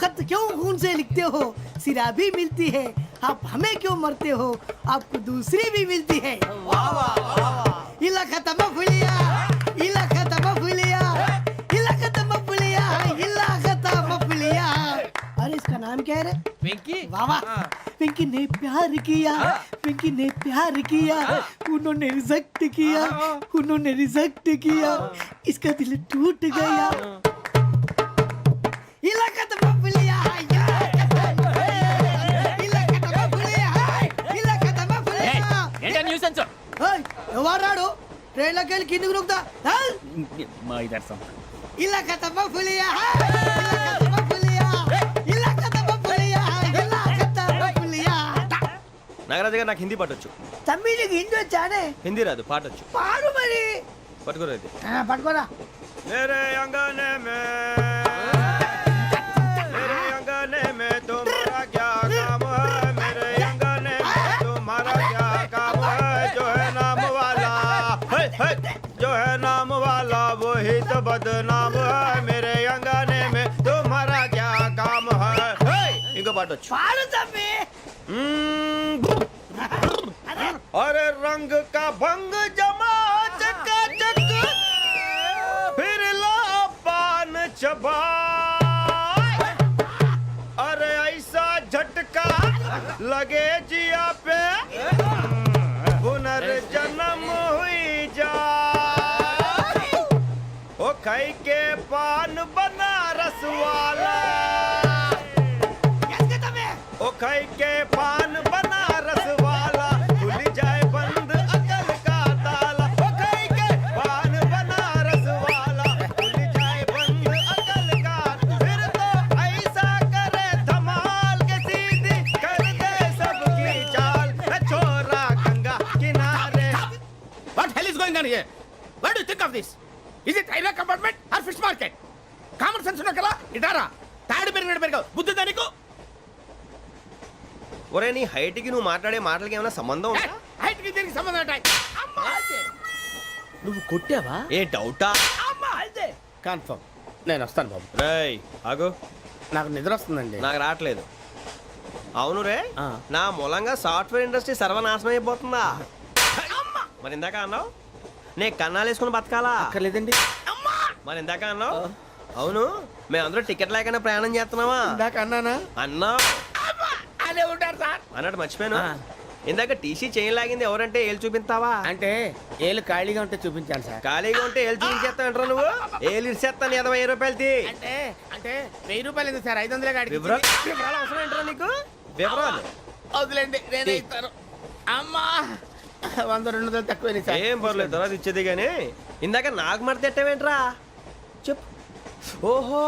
खत क्यों खून से लिखते हो? सिरा भी मिलती है आप हमें क्यों मरते हो? आपको दूसरी भी मिलती है. वाह वाह वाह इला खत्म फुलिया इला खत्म फुलिया इला खत्म फुलिया इला खत्म फुलिया. अरे इसका नाम क्या है रे? వెంకీ वाह वाह पिंकी ने प्यार किया पिंकी ने प्यार किया उन्होंने रिजेक्ट किया उन्होंने रिजेक्ट किया इसका दिल टूट गया. इलाका तो बबलिया इलाका तो बबलिया इलाका तो बबलिया. ఏంటా న్యూసెన్స్ ఓయ్ ఎవరాడు ట్రైన్ లోకి వెళ్ళి కిందకి నొక్కుతా? మా ఇదర్సం ఇలాకా तो बबलिया इलाका तो बबलिया इलाका तो बबलिया इलाका तो बबलिया. నాగరాజు గారు నాకు హిందీ పాటొచ్చు తమ్మి నీకు హిందీ వచ్చానే? హిందీ రాదు పాటొచ్చు పాడు మరి. పట్టుకోలేదు పట్టుకోరా. मेरे अंगने में मेरे अंगने में तुम्हारा क्या काम है मेरे अंगने में तुम्हारा क्या काम है जो है नाम वाला जो है नाम वाला वही तो बदनाम है मेरे अंगने में तुम्हारा क्या काम है इनको बाटो పాడు తమ్మి. अरे रंग का भंग जमा चकाचक फिर ला पान चबा अरे ऐसा झटका लगे जिया पे पुनर्जन्म हुई जा खाई के पान बनारस वाला ओ खाई के पान बनारस वाला खुल जाए बंद अकल का ताला ओ खाई के पान बनारस वाला खुल जाए बंद अकल का फिर तो ऐसा करे धमाल के सीधी कर दे सबकी चाल छोरा गंगा किनारे What hell is going on here? What do you think of this? Is it railway compartment or fish market? Common sense ఉన్న కదా ఇటారా తాడు పెరిగావు బుద్ధి దానికి ఒరే నీ హైట్ కి నువ్వు మాట్లాడే మాటలకి ఏమైనా సంబంధం ఉందా హైట్ కి దీనికి సంబంధం ఉంటాయి అమ్మా నువ్వు కొట్టావా? ఏ డౌటా అమ్మా అయితే కన్ఫర్మ్ నేను వస్తాను బాబు రేయ్ ఆగు నాకు నిద్ర వస్తుందండి నాకు రావట్లేదు అవును రే ఆ. నా మూలంగా సాఫ్ట్వేర్ ఇండస్ట్రీ సర్వనాశనం అయిపోతుందా మరి ఇందాక అన్నావు నే కన్నాలు వేసుకుని బతకాలా అక్కర్లేదండి. మరి ఇందాక అన్నావు అవును మేమందరూ టికెట్ లేకుండా ప్రయాణం చేస్తున్నావా ఇందాక అన్నానా అన్నావు అదే ఉంటారు సార్ అన్నట్టు మర్చిపోయాను ఆ. ఇందాక టీసీ చేయి లాగింది ఎవరంటే ఏళ్ళు చూపిస్తావా అంటే ఏళ్ళు ఖాళీగా ఉంటే చూపించాను సార్ ఖాళీగా ఉంటే ఏళ్ళు చూపించేస్తానంటారా నువ్వు ఏళ్ళు ఇచ్చేస్తాను 20 రూపాయలు తీ అంటే అంటే 1000 రూపాయలు ఎందుకు సార్ 500 కాడికి వివరాలు వివరాలు అవసరం ఏంటరా నీకు వివరాలు వదిలేండి నేనే ఇస్తాను అమ్మా 100-200 తక్కువ సార్ ఏం పర్లేదు తర్వాత ఇచ్చేది కానీ ఇందాక నాకు మడత ఎట్టవేంట్రా చెప్పు ఓహో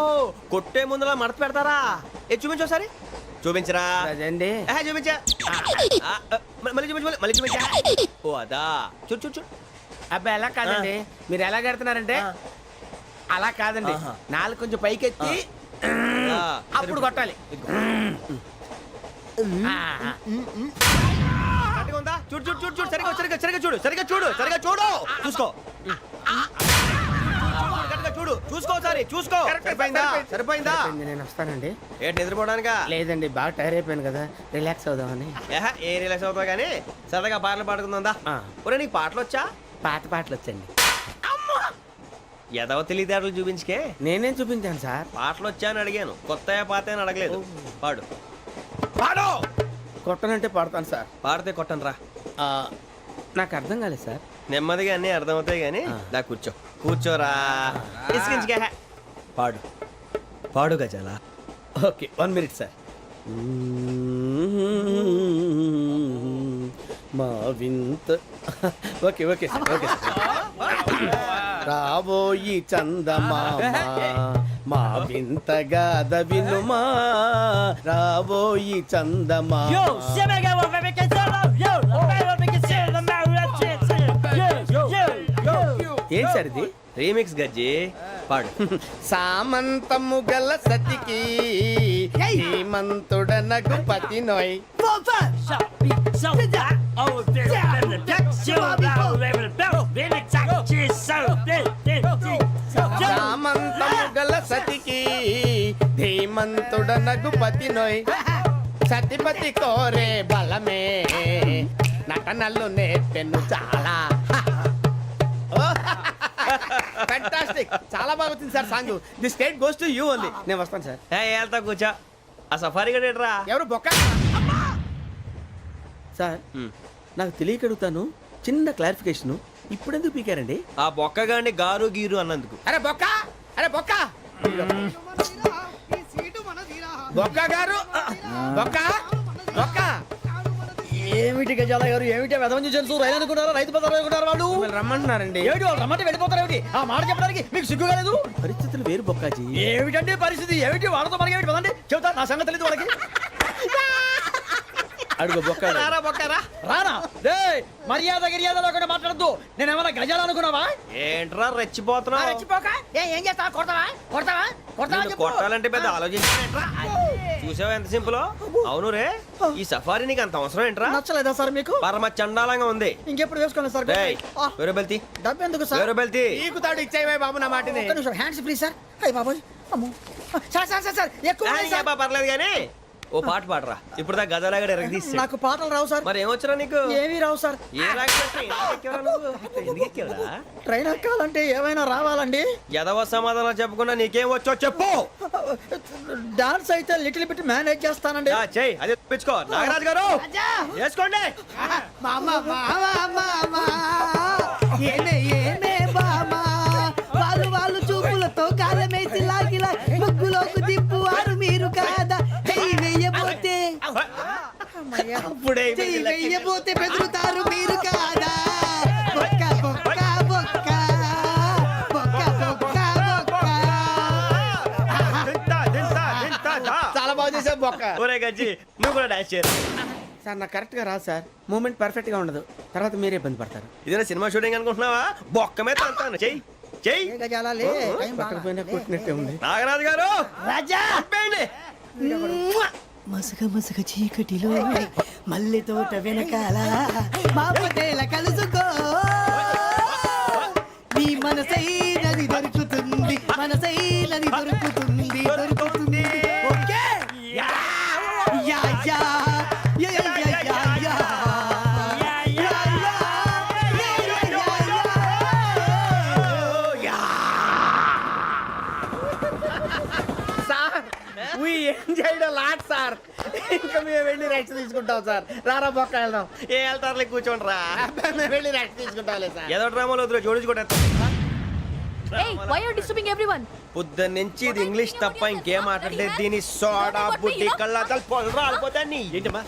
కొట్టే ముందులా మడత పెడతారా ఏ చూపించు ఒకసారి చూపించరా అదండి చూపించా మళ్ళీ చూపించు మళ్ళీ చూపించా ఓ అదా చూడు చూడు చూడు అబ్బాయి ఎలా కాదండి మీరు ఎలా కడుతున్నారంటే అలా కాదండి ఆహా. నాలుగు కొంచెం పైకెత్తి ఆ, అప్పుడు కొట్టాలి ఆహా. కరెక్ట్గా ఉందా చూడు చూడు చూడు చూడు సరిగా సరిగా సరిగా చూడు సరిగా చూడు సరిగా చూడు చూసుకో కరెక్ట్గా చూడు చూసుకో సరి చూసుకో సరిపోయిందా సరిపోయిందా సరిపోయింది, నేను వస్తానండి ఏంటి నిద్రపోవడానికా లేదండి బాగా టైర్ అయిపోయాను కదా రిలాక్స్ అవుదామని ఏ రిలాక్స్ అవుతావు కానీ సరదాగా పాటలు పాడుకుందా ఆ. ఒరే నీకు పాటలు వచ్చా పాత పాటలు వచ్చండి ఎదవ తెలివితేటలు చూపించుకే నేనేం చూపించాను సార్ పాటలు వచ్చా అని అడిగాను కొత్త పాత అని అడగలేదు పాడు పాడు కొట్టనంటే పాడతాను సార్ పాడితే కొట్టను రా నాకు అర్థం కాలేదు సార్ నెమ్మదిగా అన్నీ అర్థమవుతాయి కానీ దా కూర్చో కూర్చోరా ఇసుకించుకే పాడు పాడు గజాల ఓకే 1 మినిట్ సార్ మా వింత okay okay sir okay sir రాబోయి చందమామ మా వింత గాథ వినుమా రాబోయి చందమామ ఏం సార్ ఇది రీమిక్స్ గజ్జి పాడు సామంతము గల సతికి హేమంతుడనగు పతి నోయ్ సామంతము గల సతికి ధీమంతుడనగు పతి నోయ్ సతిపతి కోరే బలమే నటనలు నేర్పెను చాలా ఫ్యాంటాస్టిక్ చాలా బాగా వచ్చింది sir song the state goes to you only నేను వస్తాను సార్ వెళ్తా కూర్చో ఆ సఫారీ గడేట్రా ఎవరు బొక్క సార్ నాకు తెలియక అడుగుతాను చిన్న క్లారిఫికేషన్ ఇప్పుడు ఎందుకు పీకారండి ఆ బొక్కగాండి గారు గీరు అన్నందుకు అరే బొక్క అరే బొక్క బొక్క గారు బొక్క బొక్క ఏమిటి గజాల గారు ఏమిటి వెదవని జంతువు రైలు అనుకున్నారా రైతు బజార్ అనుకున్నారు వాళ్ళు మిమ్మల్ని రమ్మంటున్నారండి ఏమిటి వాళ్ళు రమ్మంటే వెళ్ళిపోతారు ఏమిటి ఆ మాట చెప్పడానికి మీకు సిగ్గు కాలేదు పరిస్థితులు వేరు బొక్కాజీ ఏమిటండి పరిస్థితి ఏమిటి వాళ్ళతో మనకి ఏమిటి పదండి చెబుతా నా సంగతి తెలియదు వాళ్ళకి అడుగు బొక్క రారా బొక్కరా రానా రే మర్యాద గిర్యాద లేకుండా మాట్లాడద్దు నేను ఏమైనా గజాలు అనుకున్నావా ఏంట్రా రెచ్చిపోతున్నావు రెచ్చిపోక ఏం చేస్తావా కొడతావా కొడతావా కొడతావా నిన్ను చెప్పు. కొట్టాలంటే పెద్ద ఆలోచించానేంట్రా చూసావా ఎంత సింపుల్ అవును రే ఈ సఫారీ నీకు అంత అవసరం ఏంట్రా నచ్చలేదా సార్ మీకు పరమ చండాలంగా ఉంది ఇంకెప్పుడు వేసుకోండి సార్ డేయ్, వేరే బెల్తి డబ్బు ఎందుకు సార్ వేరే బెల్తి నీకు తాడు ఇచ్చేవే బాబు నా మాటని ఒక్క నిమిషం హ్యాండ్స్ ఫ్రీ సార్ అయ్యి బాబోయ్ అమ్మో సార్ సార్ సార్ సార్ ఎక్కువ ఉన్నాయి సార్. పర్లేదు కానీ ఓ పాట పాడరా ఇప్పుడు దా గదలాగడ ఎరగదీసి నాకు పాటలు రావు సార్ మరి ఏమొచ్చరా నీకు ఏమీ రావు సార్ ఏ రాకపోతే ఎందుకు ఎక్కేవరా ట్రైన్ ఎక్కాలంటే ఏమైనా రావాలండి ఎదవ సమాధానం చెప్పకుండా నీకేం వచ్చో చెప్పు డాన్స్ అయితే లిటిల్ బిట్ మేనేజ్ చేస్తానండి చెయ్యి అదే తెప్పించుకో నాగరాజు గారు వేసుకోండి మామ మామ మామ ఏమే ఏమే బామ వాళ్ళు వాళ్ళు చూపుల అప్పుడే చెయ్యి వెయ్యబోతే బెదురుతారు మీరు కాదా బొక్క బొక్క బొక్క బొక్క బొక్క బొక్క చాలా బాగా చేసావు బొక్క. ఒరే గజ్జి నువ్వు కూడా డాన్స్ చేయరు. సార్ నాకు కరెక్ట్ గా రాదు సార్. మూమెంట్ పర్ఫెక్ట్ గా ఉండదు, తర్వాత మీరే ఇబ్బంది పడతారు. ఇదేనా సినిమా షూటింగ్ అనుకుంటున్నావా? బొక్క మీద అంటాను. చెయ్యి చెయ్యి. పక్కన పోయినా కొట్టినట్టే ఉంది. నాగరాజు గారు రాజా ఆపేయండి. మసక మసక చీకటిలో మల్లె తోట వెనకాల మా పటేల కలుసుకో నీ మనసైనది దొరుకుతుంది మనసైనది దొరుకుతుంది దొరుకుతుంది okay yeah yeah yeah yeah yeah yeah yeah yeah yeah yeah sir we enjoyed a lot, sir. ఇంకా మేము వెళ్ళి రెస్ట్ తీసుకుంటాం సార్. రారా బొక్క వెళ్దాం. ఏ వెళ్తారులే కూర్చోండి రా. మేము వెళ్ళి రెస్ట్ తీసుకుంటాంలే సార్. ఏదో డ్రామాలో వద్దు జోడించుకుంటా. Hey, why are you disturbing everyone? పొద్దున్న నుంచి ఇది ఇంగ్లీష్ తప్ప ఇంకేం మాట్లాడలేదు. దీని సోడా బుడ్డి కళ్ళ పొలరా అయిపోతా నీ ఏంటమ్మా